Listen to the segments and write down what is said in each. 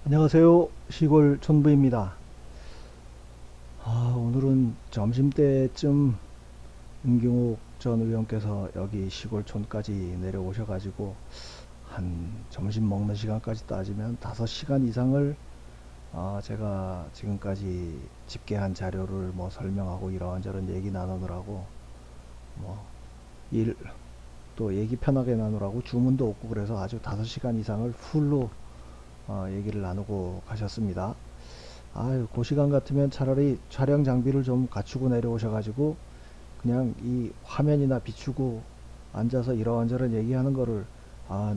안녕하세요. 시골 촌부입니다. 오늘은 점심때쯤 임경욱 전 의원께서 여기 시골촌까지 내려오셔가지고 한 점심 먹는 시간까지 따지면 5시간 이상을 제가 지금까지 집계한 자료를 뭐 설명하고 이런저런 얘기 나누느라고 뭐 일 또 얘기 편하게 나누라고 주문도 없고 그래서 아주 5시간 이상을 풀로 얘기를 나누고 가셨습니다. 아유, 그 시간 같으면 차라리 촬영 장비를 좀 갖추고 내려오셔가지고 그냥 이 화면이나 비추고 앉아서 이런저런 얘기하는 거를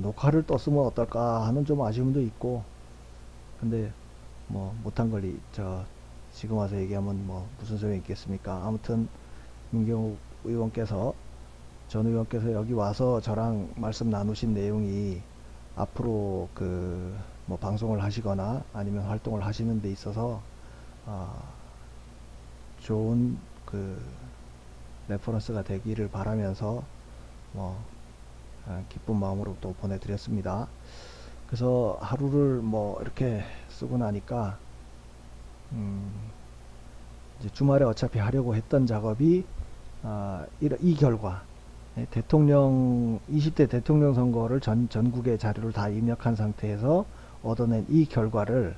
녹화를 떴으면 어떨까 하는 좀 아쉬움도 있고. 근데 뭐 못한 걸 지금 와서 얘기하면 뭐 무슨 소용이 있겠습니까? 아무튼 민경욱 의원께서 전 의원께서 여기 와서 저랑 말씀 나누신 내용이 앞으로 그 뭐 방송을 하시거나 아니면 활동을 하시는 데 있어서 아, 좋은 그 레퍼런스가 되기를 바라면서 뭐 기쁜 마음으로 또 보내드렸습니다. 그래서 하루를 뭐 이렇게 쓰고 나니까 음, 이제 주말에 어차피 하려고 했던 작업이 이 결과 대통령 20대 대통령 선거를 전국의 자료를 다 입력한 상태에서 얻어낸 이 결과를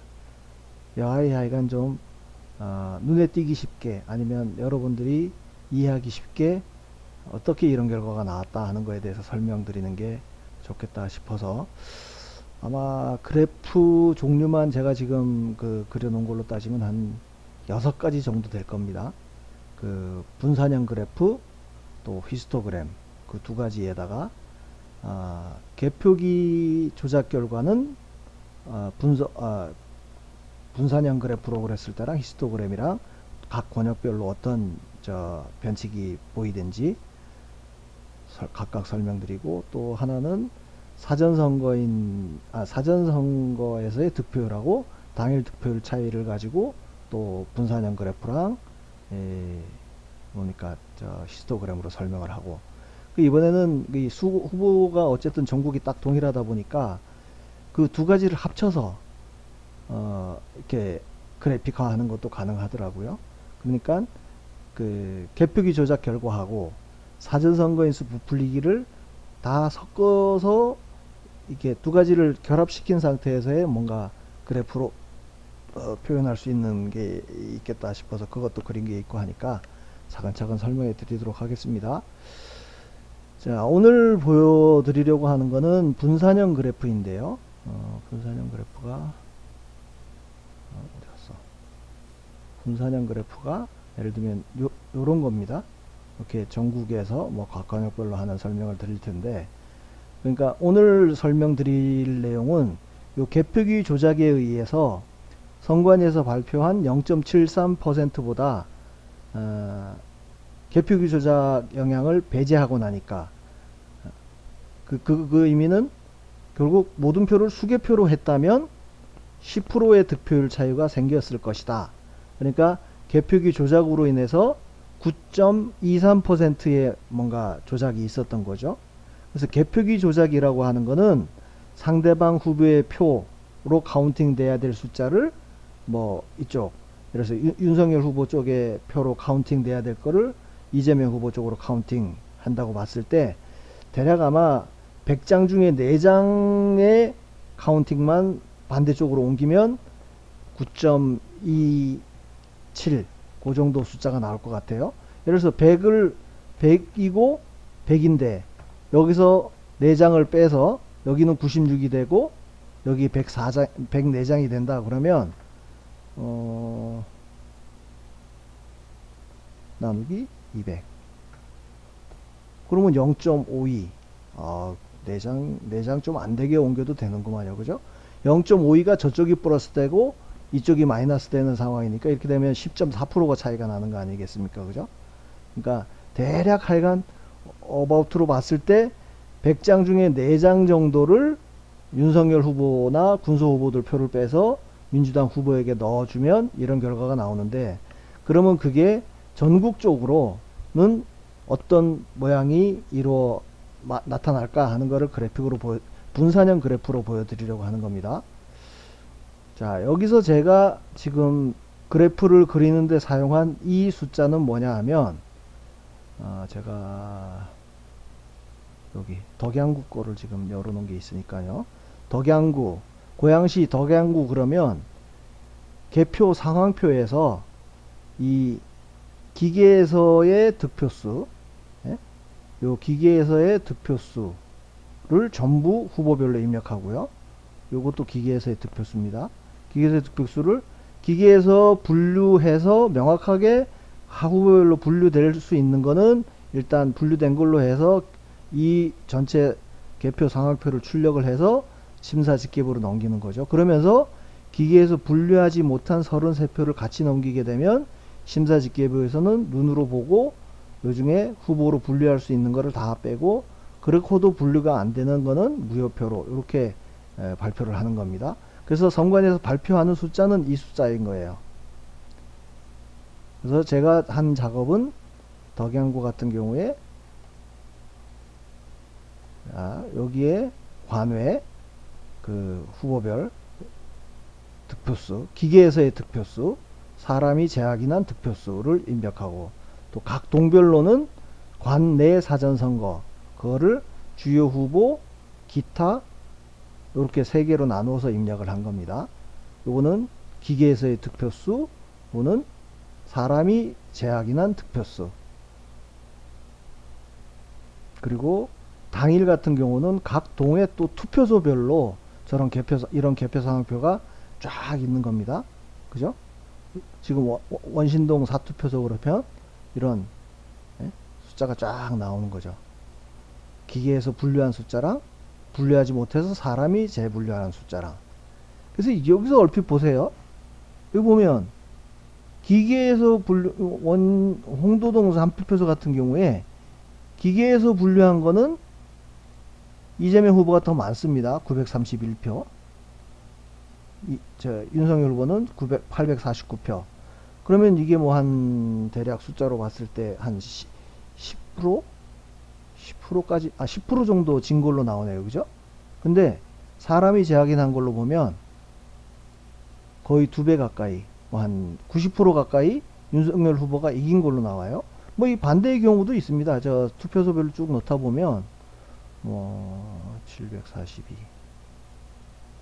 하여간 좀 눈에 띄기 쉽게 아니면 여러분들이 이해하기 쉽게 어떻게 이런 결과가 나왔다 하는 거에 대해서 설명드리는 게 좋겠다 싶어서 아마 그래프 종류만 제가 지금 그려놓은 걸로 따지면 한 6가지 정도 될 겁니다. 그 분산형 그래프 또 히스토그램 그 2가지에다가 개표기 조작 결과는 분산형 그래프로 그랬을 때랑 히스토그램이랑 각 권역별로 어떤 변칙이 보이든지 각각 설명드리고, 또 하나는 사전선거에서의 득표율하고 당일 득표율 차이를 가지고 또 분산형 그래프랑 뭡니까 히스토그램으로 설명을 하고, 이번에는 이 후보가 어쨌든 전국이 딱 동일하다 보니까 그 2가지를 합쳐서 이렇게 그래픽화하는 것도 가능하더라고요. 그러니까 그 개표기 조작 결과하고 사전선거인수 부풀리기를 다 섞어서 이렇게 2가지를 결합시킨 상태에서의 뭔가 그래프로 표현할 수 있는 게 있겠다 싶어서 그것도 그린 게 있고 하니까 차근차근 설명해 드리도록 하겠습니다. 자, 오늘 보여드리려고 하는 거는 분산형 그래프인데요. 분산형 그래프가 어디 갔어? 분산형 그래프가 예를 들면 요런 겁니다. 이렇게 전국에서 뭐 각 권역별로 하는 설명을 드릴 텐데, 그러니까 오늘 설명드릴 내용은 요 개표기 조작에 의해서 선관위에서 발표한 0.73%보다 개표기 조작 영향을 배제하고 나니까 그 의미는 결국 모든 표를 수개표로 했다면 10%의 득표율 차이가 생겼을 것이다. 그러니까 개표기 조작으로 인해서 9.23%의 뭔가 조작이 있었던 거죠. 그래서 개표기 조작이라고 하는 거는 상대방 후보의 표로 카운팅 돼야 될 숫자를 뭐 이쪽, 그래서 윤석열 후보 쪽의 표로 카운팅 돼야 될 거를 이재명 후보 쪽으로 카운팅 한다고 봤을 때 대략 아마 100장 중에 4장의 카운팅만 반대쪽으로 옮기면 9.27 그 정도 숫자가 나올 것 같아요. 예를 들어서 100이고 100인데 여기서 4장을 빼서 여기는 96이 되고 여기 104장, 104장이 된다 그러면 나누기 200 그러면 0.52 4장 좀 안되게 옮겨도 되는구만요. 그죠? 0.52가 저쪽이 플러스 되고 이쪽이 마이너스 되는 상황이니까 이렇게 되면 10.4%가 차이가 나는 거 아니겠습니까? 그죠? 그러니까 대략 하여간 어바웃으로 봤을 때 100장 중에 4장 정도를 윤석열 후보나 군소 후보들 표를 빼서 민주당 후보에게 넣어주면 이런 결과가 나오는데, 그러면 그게 전국적으로는 어떤 모양이 나타날까 하는 것을 그래픽으로 분산형 그래프로 보여드리려고 하는 겁니다. 자, 여기서 제가 지금 그래프를 그리는데 사용한 이 숫자는 뭐냐 하면, 제가 여기 덕양구 거를 지금 열어놓은 게 있으니까요. 덕양구, 고양시 덕양구 그러면 개표 상황표에서 이 기계에서의 득표수, 예? 요 기계에서의 득표수를 전부 후보별로 입력하고요. 요것도 기계에서의 득표수입니다. 기계에서의 득표수를 기계에서 분류해서 명확하게 후보별로 분류될 수 있는 거는 일단 분류된 걸로 해서 이 전체 개표 상황표를 출력을 해서 심사 집계부로 넘기는 거죠. 그러면서 기계에서 분류하지 못한 33표를 같이 넘기게 되면 심사 집계부에서는 눈으로 보고 요중에 후보로 분류할 수 있는 거를 다 빼고 그렇고도 분류가 안 되는 거는 무효표로 이렇게 발표를 하는 겁니다. 그래서 선관위에서 발표하는 숫자는 이 숫자인 거예요. 그래서 제가 한 작업은 덕양구 같은 경우에 여기에 관외 그 후보별 득표수, 기계에서의 득표수, 사람이 재확인한 득표수를 입력하고 또 각 동별로는 관내 사전선거 그거를 주요 후보, 기타 이렇게 세 개로 나누어서 입력을 한 겁니다. 요거는 기계에서의 득표수, 요거는 사람이 재확인한 득표수. 그리고 당일 같은 경우는 각 동의 또 투표소별로 이런 개표 상황표가 쫙 있는 겁니다. 그죠? 지금 원신동 사투표소 그러면 이런 숫자가 쫙 나오는 거죠. 기계에서 분류한 숫자랑 분류하지 못해서 사람이 재분류하는 숫자랑. 그래서 여기서 얼핏 보세요. 여기 보면 기계에서 홍도동 사투표소 같은 경우에 기계에서 분류한 거는 이재명 후보가 더 많습니다. 931표. 윤석열 후보는 849표. 그러면 이게 뭐 한 대략 숫자로 봤을 때 한 10%? 10%까지, 10% 정도 진 걸로 나오네요. 그죠? 근데 사람이 재확인한 걸로 보면 거의 2배 가까이, 뭐 한 90% 가까이 윤석열 후보가 이긴 걸로 나와요. 뭐 이 반대의 경우도 있습니다. 저 투표소별로 쭉 넣다 보면 뭐 742.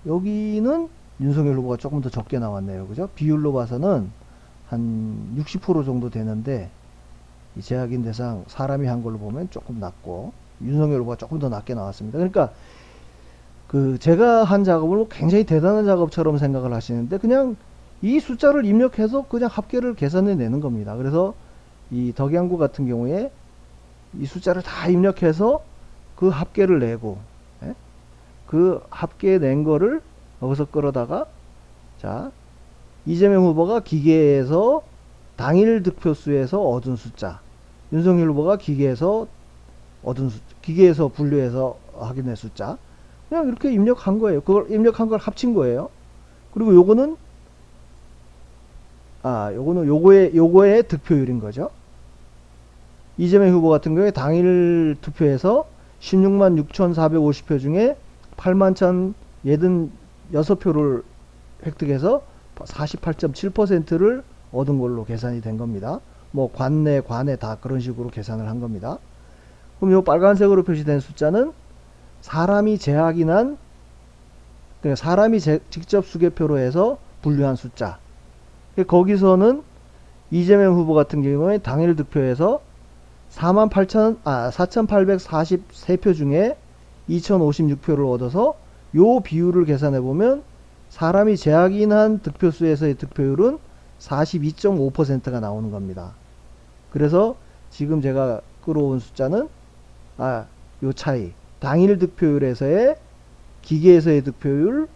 여기는 윤석열 후보가 조금 더 적게 나왔네요. 그죠? 비율로 봐서는 한 60% 정도 되는데 이 재확인 대상 사람이 한 걸로 보면 조금 낮고 윤석열 후보가 조금 더 낮게 나왔습니다. 그러니까 그 제가 한 작업을 굉장히 대단한 작업처럼 생각을 하시는데 그냥 이 숫자를 입력해서 그냥 합계를 계산해 내는 겁니다. 그래서 이 덕양구 같은 경우에 이 숫자를 다 입력해서 그 합계를 내고 그 합계 낸 거를 여기서 끌어다가 자 이재명 후보가 기계에서 당일 득표수에서 얻은 숫자, 윤석열 후보가 기계에서 얻은 숫자, 기계에서 분류해서 확인한 숫자, 그냥 이렇게 입력한 거예요. 그걸 입력한 걸 합친 거예요. 그리고 요거는 요거의 득표율인 거죠. 이재명 후보 같은 경우에 당일 투표에서 16만 6,450표 중에 8만 1,086표를 획득해서 48.7%를 얻은 걸로 계산이 된 겁니다. 뭐 관내 다 그런 식으로 계산을 한 겁니다. 그럼 요 빨간색으로 표시된 숫자는 사람이 재확인한, 그러니까 사람이 직접 수개표로 해서 분류한 숫자. 거기서는 이재명 후보 같은 경우에 당일 득표에서 4,843표 중에 2,056표를 얻어서 요 비율을 계산해 보면 사람이 재확인한 득표수에서의 득표율은 42.5%가 나오는 겁니다. 그래서 지금 제가 끌어온 숫자는 요 차이, 당일 득표율에서의 기계에서의 득표율,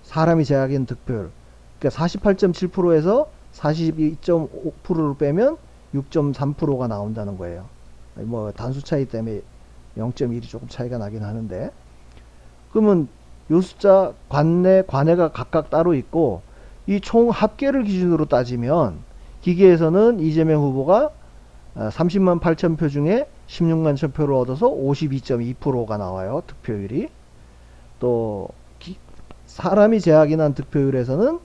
사람이 재확인 득표율, 그러니까 48.7%에서 42.5%를 빼면 6.3%가 나온다는 거예요. 뭐 단수 차이 때문에 0.1이 조금 차이가 나긴 하는데, 그러면 요 숫자 관내가 각각 따로 있고 이 총 합계를 기준으로 따지면 기계에서는 이재명 후보가 30만 8천 표 중에 16만 1천 표를 얻어서 52.2%가 나와요. 득표율이. 또 사람이 제약이 난 득표율에서는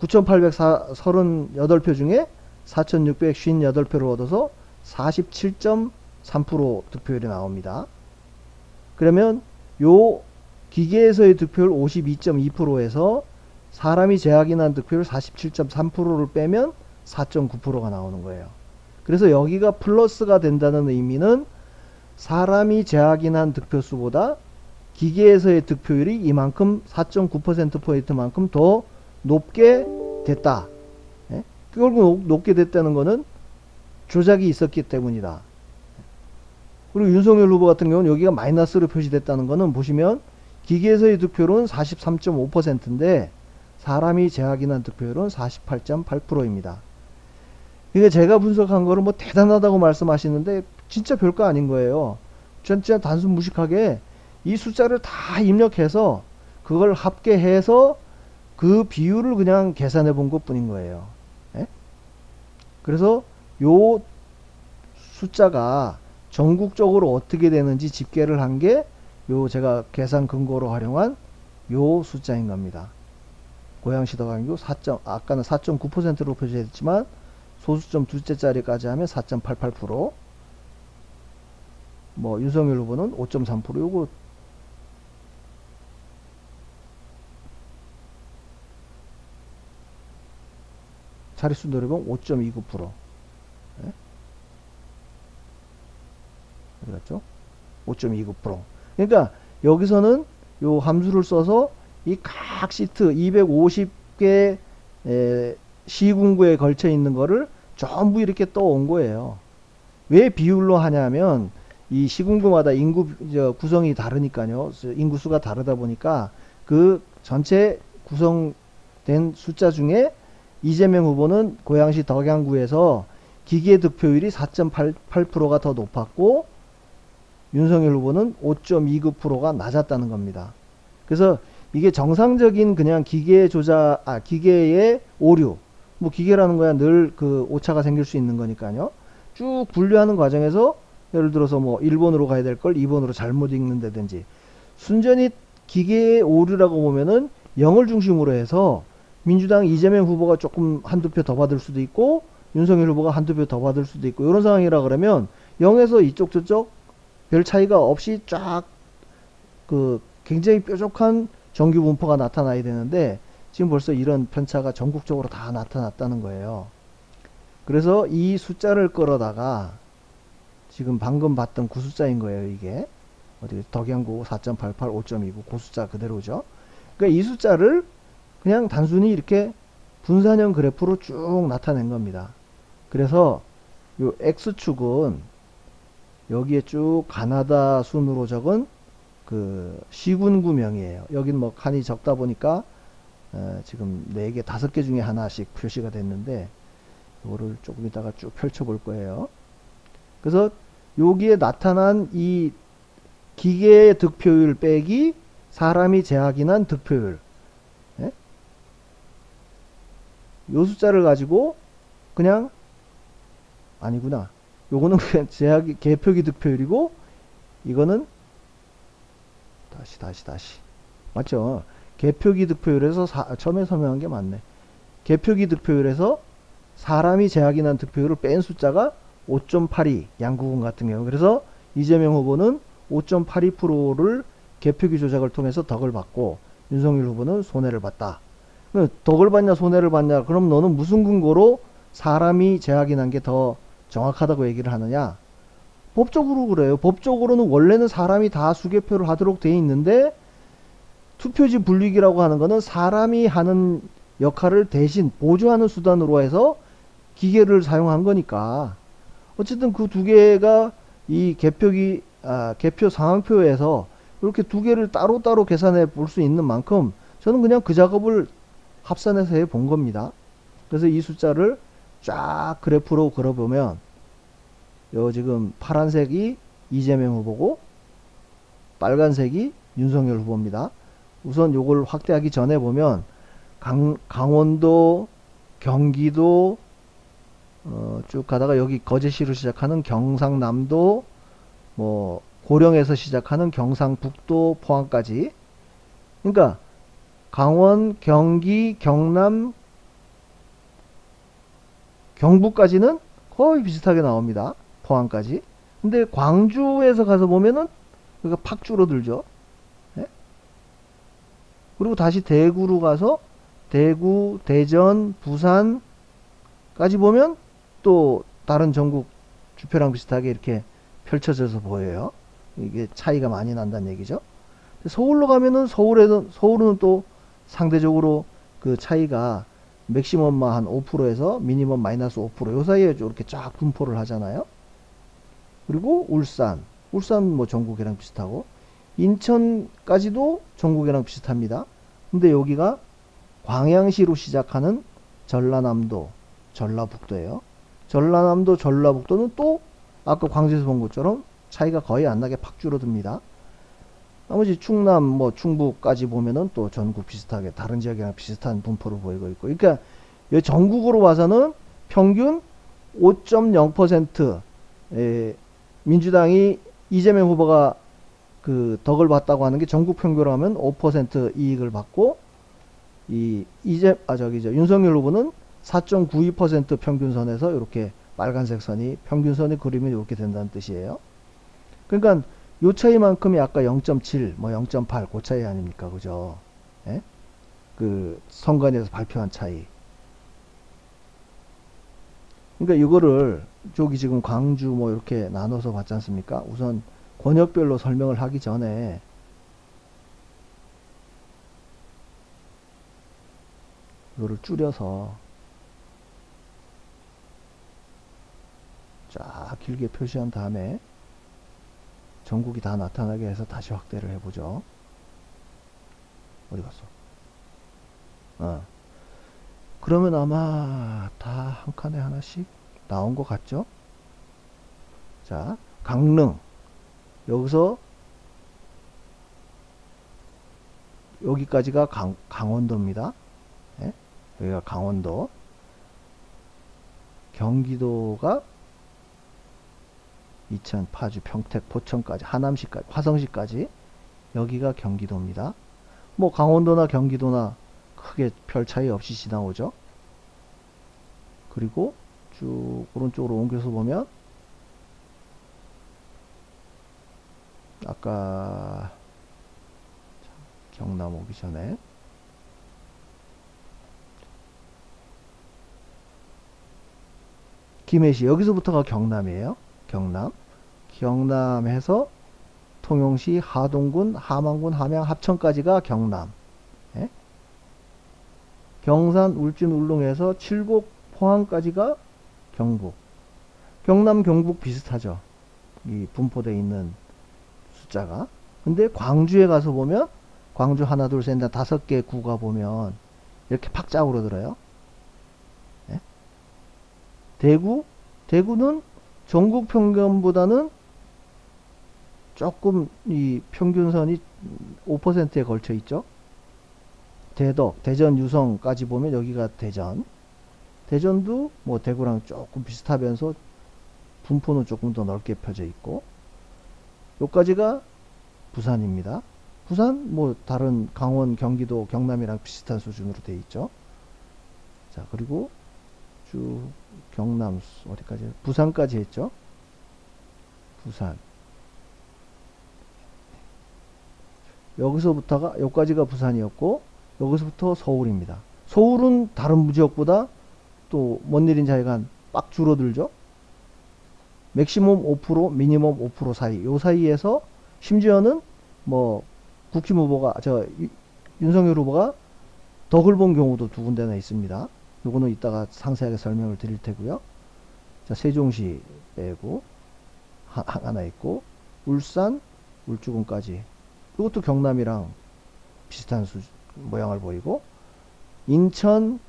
9,838표 중에 4,658표를 얻어서 47.3% 득표율이 나옵니다. 그러면 요 기계에서의 득표율 52.2%에서 사람이 제약이 난 득표율 47.3%를 빼면 4.9%가 나오는 거예요. 그래서 여기가 플러스가 된다는 의미는 사람이 제약이 난 득표수보다 기계에서의 득표율이 이만큼 4.9%포인트만큼 더 높게 됐다. 예? 결국 높게 됐다는 것은 조작이 있었기 때문이다. 그리고 윤석열 후보 같은 경우는 여기가 마이너스로 표시됐다는 것은 보시면 기계에서의 득표율은 43.5%인데 사람이 제약이 난 득표율은 48.8%입니다. 그러니까 제가 분석한 거를 뭐 대단하다고 말씀하시는데 진짜 별거 아닌 거예요. 진짜 단순 무식하게 이 숫자를 다 입력해서 그걸 합계해서 그 비율을 그냥 계산해 본 것 뿐인 거예요. 예? 그래서 요 숫자가 전국적으로 어떻게 되는지 집계를 한 게 요 제가 계산 근거로 활용한 요 숫자인 겁니다. 고양시 더강교 4. 아까는 4.9%로 표시했지만 소수점 둘째 자리까지 하면 4.88%. 뭐 윤석열 후보는 5.3%. 요거 자릿수 노려보면 5.29%. 예? 어디 갔죠? 5.29%. 그러니까 여기서는 요 함수를 써서 이 각 시트 250개 시군구에 걸쳐 있는 거를 전부 이렇게 떠온 거예요. 왜 비율로 하냐면 이 시군구마다 인구 구성이 다르니까요. 인구수가 다르다 보니까 그 전체 구성된 숫자 중에 이재명 후보는 고양시 덕양구에서 기계 득표율이 4.88%가 더 높았고 윤석열 후보는 5.29%가 낮았다는 겁니다. 그래서 이게 정상적인 그냥 기계 조작, 기계의 오류, 뭐 기계라는 거야 늘 그 오차가 생길 수 있는 거니까요. 쭉 분류하는 과정에서 예를 들어서 뭐 1번으로 가야 될 걸 2번으로 잘못 읽는다든지 순전히 기계의 오류라고 보면은 0을 중심으로 해서 민주당 이재명 후보가 조금 한두 표 더 받을 수도 있고 윤석열 후보가 한두 표 더 받을 수도 있고 이런 상황이라 그러면 0에서 이쪽 저쪽 별 차이가 없이 쫙 그 굉장히 뾰족한 정규 분포가 나타나야 되는데 지금 벌써 이런 편차가 전국적으로 다 나타났다는 거예요. 그래서 이 숫자를 끌어다가 지금 방금 봤던 그 숫자인 거예요. 이게 어디 덕양구 4.88, 5.29 그 숫자 그대로죠. 그러니까 이 숫자를 그냥 단순히 이렇게 분산형 그래프로 쭉 나타낸 겁니다. 그래서 요 X축은 여기에 쭉 가나다 순으로 적은 그 시군구명이에요. 여긴 뭐 칸이 적다 보니까 지금 4개, 5개 중에 하나씩 표시가 됐는데 이거를 조금 이따가 쭉 펼쳐 볼 거예요. 그래서 여기에 나타난 이 기계의 득표율 빼기 사람이 제약이 난 득표율, 예? 요 숫자를 가지고 그냥 아니구나. 요거는 그냥 제약이 개표기 득표율이고 이거는 다시 맞죠? 개표기 득표율에서 처음에 설명한 게 맞네. 개표기 득표율에서 사람이 제약이 난 득표율을 뺀 숫자가 5.82 양구군 같은 경우. 그래서 이재명 후보는 5.82%를 개표기 조작을 통해서 덕을 받고 윤석열 후보는 손해를 봤다. 덕을 받냐 손해를 받냐, 그럼 너는 무슨 근거로 사람이 제약이 난 게 더 정확하다고 얘기를 하느냐? 법적으로 그래요. 법적으로는 원래는 사람이 다 수개표를 하도록 돼 있는데 투표지 분리기라고 하는 거는 사람이 하는 역할을 대신 보조하는 수단으로 해서 기계를 사용한 거니까 어쨌든 그 두 개가 이 개표 상황표에서 이렇게 두 개를 따로따로 계산해 볼 수 있는 만큼 저는 그냥 그 작업을 합산해서 해 본 겁니다. 그래서 이 숫자를 쫙 그래프로 그려보면 요 지금 파란색이 이재명 후보고 빨간색이 윤석열 후보입니다. 우선 요걸 확대하기 전에 보면 강원도, 경기도 쭉 가다가 여기 거제시로 시작하는 경상남도, 뭐 고령에서 시작하는 경상북도, 포항까지 그러니까 강원, 경기, 경남, 경북까지는 거의 비슷하게 나옵니다. 포항까지. 근데 광주에서 가서 보면은 여기가 팍 줄어들죠. 예? 그리고 다시 대구로 가서 대구, 대전, 부산까지 보면 또 다른 전국 주표랑 비슷하게 이렇게 펼쳐져서 보여요. 이게 차이가 많이 난다는 얘기죠. 서울로 가면은 서울은 또 상대적으로 그 차이가 맥시멈만 한 5%에서 미니멈 마이너스 5%요 사이에 이렇게 쫙 분포를 하잖아요. 그리고 울산 뭐 전국이랑 비슷하고 인천까지도 전국이랑 비슷합니다. 근데 여기가 광양시로 시작하는 전라남도, 전라북도예요. 전라남도, 전라북도는 또 아까 광주에서 본 것처럼 차이가 거의 안 나게 팍 줄어듭니다. 나머지 충남, 뭐 충북까지 보면은 또 전국 비슷하게 다른 지역이랑 비슷한 분포를 보이고 있고, 그러니까 여기 전국으로 봐서는 평균 5.0% 민주당이 이재명 후보가 그 덕을 봤다고 하는 게 전국 평균으로 하면 5% 이익을 받고 윤석열 후보는 4.92% 평균선에서 이렇게 빨간색 선이 평균선이 그리면 이렇게 된다는 뜻이에요. 그러니까 요 차이만큼이 아까 0.7, 뭐 0.8, 그 차이 아닙니까? 그죠? 예? 그 선관위에서 발표한 차이. 그러니까 이거를 저기 지금 광주 뭐 이렇게 나눠서 봤지 않습니까? 우선 권역별로 설명을 하기 전에 이거를 줄여서 쫙 길게 표시한 다음에 전국이 다 나타나게 해서 다시 확대를 해보죠. 어디 갔어? 그러면 아마 다 한 칸에 하나씩 나온 것 같죠? 자, 강릉. 여기서 여기까지가 강원도입니다. 예? 여기가 강원도. 경기도가 이천, 파주, 평택, 포천까지, 하남시까지, 화성시까지 여기가 경기도입니다. 뭐 강원도나 경기도나 크게 별 차이 없이 지나오죠. 그리고 쭉 오른쪽으로 옮겨서 보면 아까 경남 오기 전에 김해시, 여기서부터가 경남이에요. 경남에서 통영시, 하동군, 함안군, 함양, 합천까지가 경남. 예? 경산, 울진, 울릉에서 칠곡, 포항까지가 경북. 경남, 경북 비슷하죠. 이 분포되어 있는 숫자가. 근데 광주에 가서 보면 광주 하나, 둘, 셋, 넷, 다섯 개 구가 보면 이렇게 팍 짜오르더라요. 예? 대구는 전국 평균보다는 조금 이 평균선이 5%에 걸쳐 있죠. 대덕, 대전, 유성까지 보면 여기가 대전도 뭐 대구랑 조금 비슷하면서 분포는 조금 더 넓게 펴져 있고, 여기까지가 부산입니다. 부산 뭐 다른 강원, 경기도, 경남이랑 비슷한 수준으로 돼 있죠. 자, 그리고 쭉 경남 어디까지? 부산까지 했죠. 부산. 여기서부터가 여기까지가 부산이었고, 여기서부터 서울입니다. 서울은 다른 지역보다 또 뭔 일인지 하여간 빡 줄어들죠. 맥시멈 5%, 미니멈 5% 사이. 요 사이에서 심지어는 뭐 국힘 후보가 윤석열 후보가 덕을 본 경우도 두 군데나 있습니다. 요거는 이따가 상세하게 설명을 드릴 테고요. 자, 세종시 빼고 하나 있고, 울산, 울주군까지. 이것도 경남이랑 비슷한 모양을 보이고, 인천,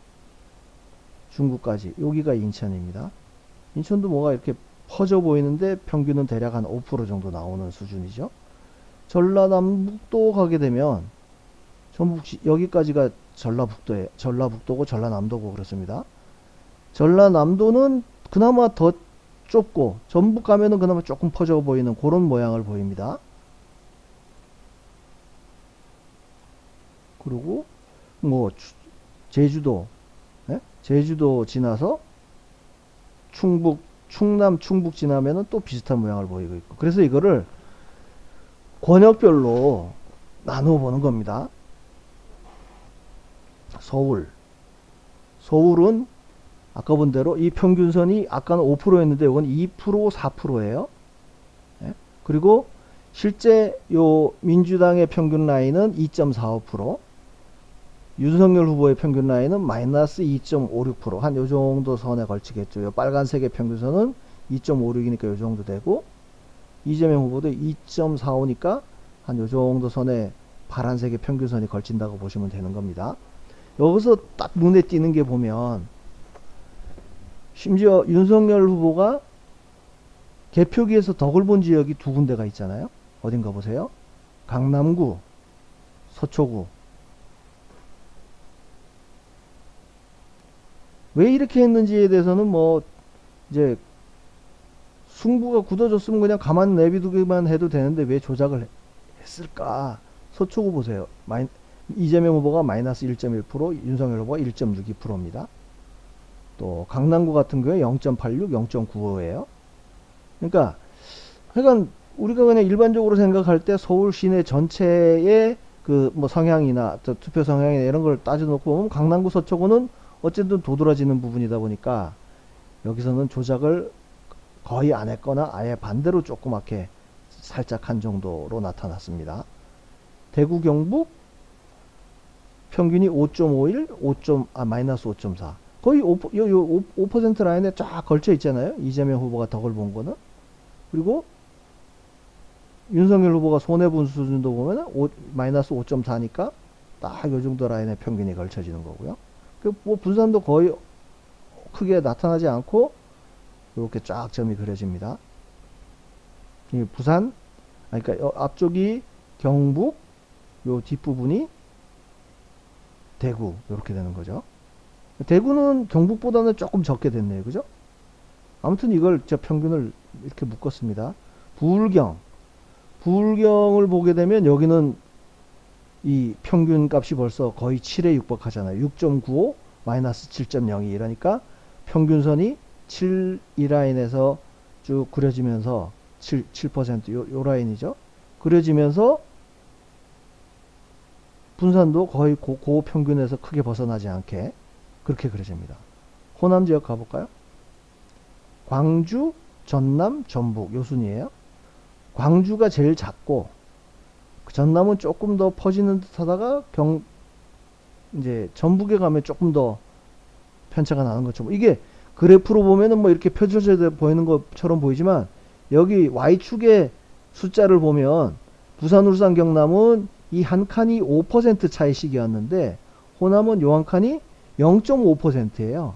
중구까지. 여기가 인천입니다. 인천도 뭐가 이렇게 퍼져 보이는데 평균은 대략 한 5% 정도 나오는 수준이죠. 전라남북도 가게 되면 여기까지가 전라북도고 전라남도고 그렇습니다. 전라남도는 그나마 더 좁고 전북 가면은 그나마 조금 퍼져 보이는 그런 모양을 보입니다. 그리고 뭐 제주도, 예? 제주도 지나서 충북, 충남, 충북 지나면은 또 비슷한 모양을 보이고 있고. 그래서 이거를 권역별로 나누어 보는 겁니다. 서울. 서울은 아까 본 대로 이 평균선이 아까는 5%였는데 이건 2%, 4%예요. 예? 그리고 실제 요 민주당의 평균 라인은 2.45%, 윤석열 후보의 평균 라인은 마이너스 2.56%, 한 요 정도 선에 걸치겠죠. 요 빨간색의 평균선은 2.56이니까 요 정도 되고, 이재명 후보도 2.45니까 한 요 정도 선에 파란색의 평균선이 걸친다고 보시면 되는 겁니다. 여기서 딱 눈에 띄는 게 보면, 심지어 윤석열 후보가 개표기에서 덕을 본 지역이 두 군데가 있잖아요. 어딘가 보세요. 강남구, 서초구. 왜 이렇게 했는지에 대해서는 뭐 이제 승부가 굳어졌으면 그냥 가만 내비두기만 해도 되는데 왜 조작을 했을까? 서초구 보세요. 이재명 후보가 마이너스 1.1%, 윤석열 후보가 1.62%입니다. 또 강남구 같은 경우에 0.86, 0.95예요. 그러니까 우리가 그냥 일반적으로 생각할 때 서울 시내 전체의 그 뭐 성향이나 투표 성향이나 이런 걸 따져놓고 보면 강남구 서초구는 어쨌든 도드라지는 부분이다 보니까 여기서는 조작을 거의 안 했거나 아예 반대로 조그맣게 살짝 한 정도로 나타났습니다. 대구 경북 평균이 5.51, 마이너스 5.4. 거의 5% 라인에 쫙 걸쳐 있잖아요. 이재명 후보가 덕을 본 거는. 그리고 윤석열 후보가 손해본 수준도 보면 마이너스 5.4니까 딱 요 정도 라인에 평균이 걸쳐지는 거고요. 뭐 분산도 거의 크게 나타나지 않고 이렇게 쫙 점이 그려집니다. 이 부산, 그러니까 앞쪽이 경북, 요 뒷부분이 대구, 이렇게 되는 거죠. 대구는 경북보다는 조금 적게 됐네요. 그죠? 아무튼 이걸 저 평균을 이렇게 묶었습니다. 부울경을 보게 되면 여기는 이 평균 값이 벌써 거의 7에 육박하잖아요. 6.95, 마이너스 7.02 이러니까 평균선이 7, 이 라인에서 쭉 그려지면서 7% 요 라인이죠. 그려지면서 분산도 거의 고평균에서 크게 벗어나지 않게 그렇게 그려집니다. 호남 지역 가볼까요? 광주, 전남, 전북 요 순이에요. 광주가 제일 작고 전남은 조금 더 퍼지는 듯 하다가 이제 전북에 가면 조금 더 편차가 나는 것처럼, 이게 그래프로 보면은 뭐 이렇게 펼쳐져 보이는 것처럼 보이지만 여기 Y축의 숫자를 보면 부산, 울산, 경남은 이 한 칸이 5% 차이씩이었는데 호남은 요 한 칸이 0.5%예요.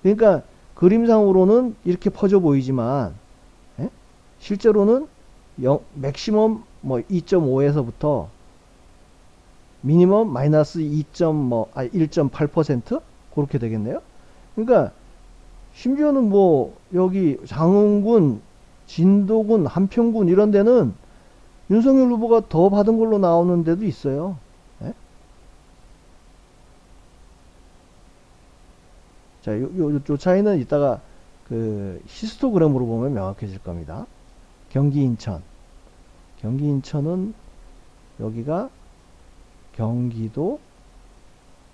그러니까 그림상으로는 이렇게 퍼져 보이지만 실제로는 맥시멈 뭐 2.5에서부터 미니멈 마이너스 1.8% 그렇게 되겠네요. 그러니까 심지어는 뭐 여기 장흥군, 진도군, 한평군 이런 데는 윤석열 후보가 더 받은 걸로 나오는 데도 있어요. 예? 자, 요 차이는 이따가 그 히스토그램으로 보면 명확해질 겁니다. 경기 인천. 경기 인천은 여기가 경기도,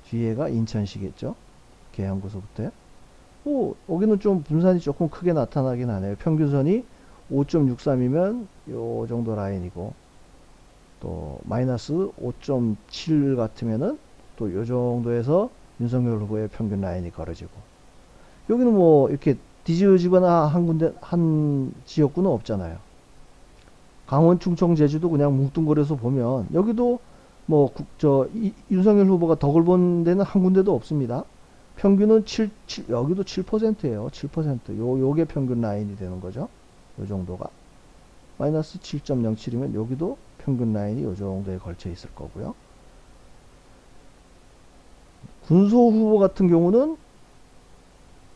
뒤에가 인천시겠죠. 계양구서부터요. 여기는 좀 분산이 조금 크게 나타나긴 하네요. 평균선이 5.63이면 요 정도 라인이고, 또 마이너스 5.7 같으면은 또 요 정도에서 윤석열 후보의 평균 라인이 걸어지고, 여기는 뭐 이렇게 뒤집어지거나 한 지역구는 없잖아요. 강원, 충청, 제주도 그냥 뭉뚱그려서 보면 여기도 뭐 윤석열 후보가 덕을 본 데는 한 군데도 없습니다. 평균은 여기도 7%예요. 7%. 요게 평균 라인이 되는 거죠. 요 정도가. 마이너스 7.07이면 여기도 평균 라인이 요 정도에 걸쳐 있을 거고요. 군소 후보 같은 경우는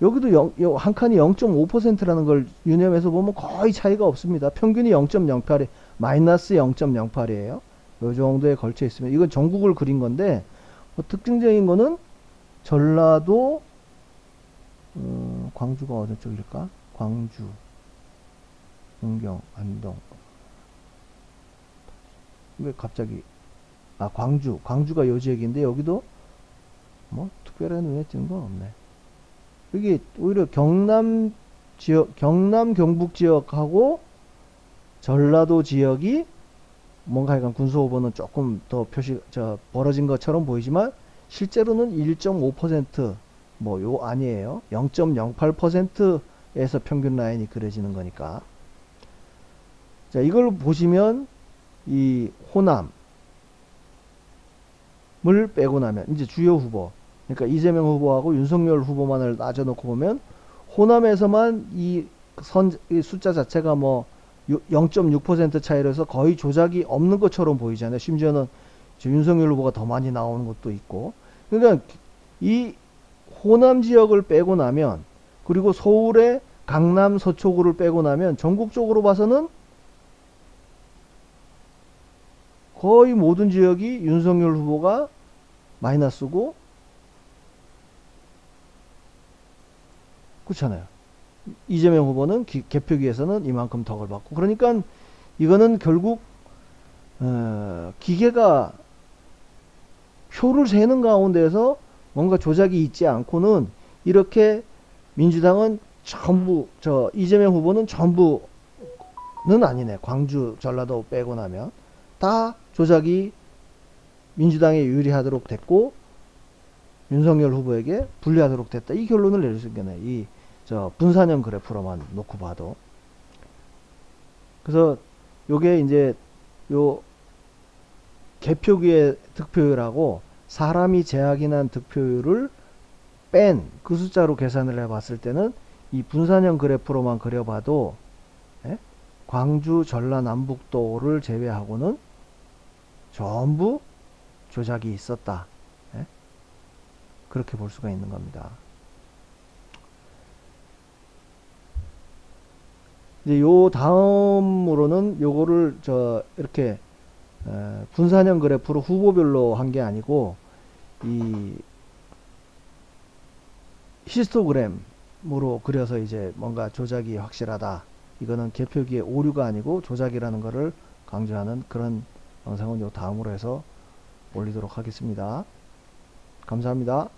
여기도 한 칸이 0.5%라는 걸 유념해서 보면 거의 차이가 없습니다. 평균이 0.08에 마이너스 0.08이에요. 요 정도에 걸쳐 있으면, 이건 전국을 그린 건데 특징적인 거는 전라도, 광주가 어느 쪽일까? 광주, 문경, 안동. 왜 갑자기, 광주가 요 지역인데 여기도 뭐 특별한 눈에 띄는 건 없네. 여기 오히려 경남 지역, 경남 경북 지역하고 전라도 지역이 뭔가 약간 군소오버는 조금 더 벌어진 것처럼 보이지만 실제로는 1.5% 뭐 요 아니에요. 0.08%에서 평균 라인이 그려지는 거니까. 자, 이걸 보시면 이 호남을 빼고 나면 이제 주요 후보, 그러니까 이재명 후보하고 윤석열 후보만을 따져놓고 보면 호남에서만 이 숫자 자체가 뭐 0.6% 차이로서 거의 조작이 없는 것처럼 보이잖아요. 심지어는 윤석열 후보가 더 많이 나오는 것도 있고. 그러니까 이 호남 지역을 빼고 나면, 그리고 서울의 강남 서초구를 빼고 나면 전국적으로 봐서는 거의 모든 지역이 윤석열 후보가 마이너스고, 그렇잖아요. 이재명 후보는 개표기에서는 이만큼 덕을 받고. 그러니까 이거는 결국 기계가 표를 세는 가운데서 뭔가 조작이 있지 않고는 이렇게 민주당은 전부, 이재명 후보는 전부는 아니네. 광주, 전라도 빼고 나면 다 조작이 민주당에 유리하도록 됐고 윤석열 후보에게 불리하도록 됐다. 이 결론을 내릴 수 있겠네. 이 분산형 그래프로만 놓고 봐도. 그래서 요게 이제 요 개표기의 득표율하고 사람이 재확인한 득표율을 뺀 그 숫자로 계산을 해 봤을 때는 이 분산형 그래프로만 그려봐도 광주, 전라남북도를 제외하고는 전부 조작이 있었다. 그렇게 볼 수가 있는 겁니다. 이제 요 다음으로는 요거를 이렇게 분산형 그래프로 후보별로 한 게 아니고 이 히스토그램으로 그려서 이제 뭔가 조작이 확실하다. 이거는 개표기의 오류가 아니고 조작이라는 것을 강조하는 그런 영상은 요 다음으로 해서 올리도록 하겠습니다. 감사합니다.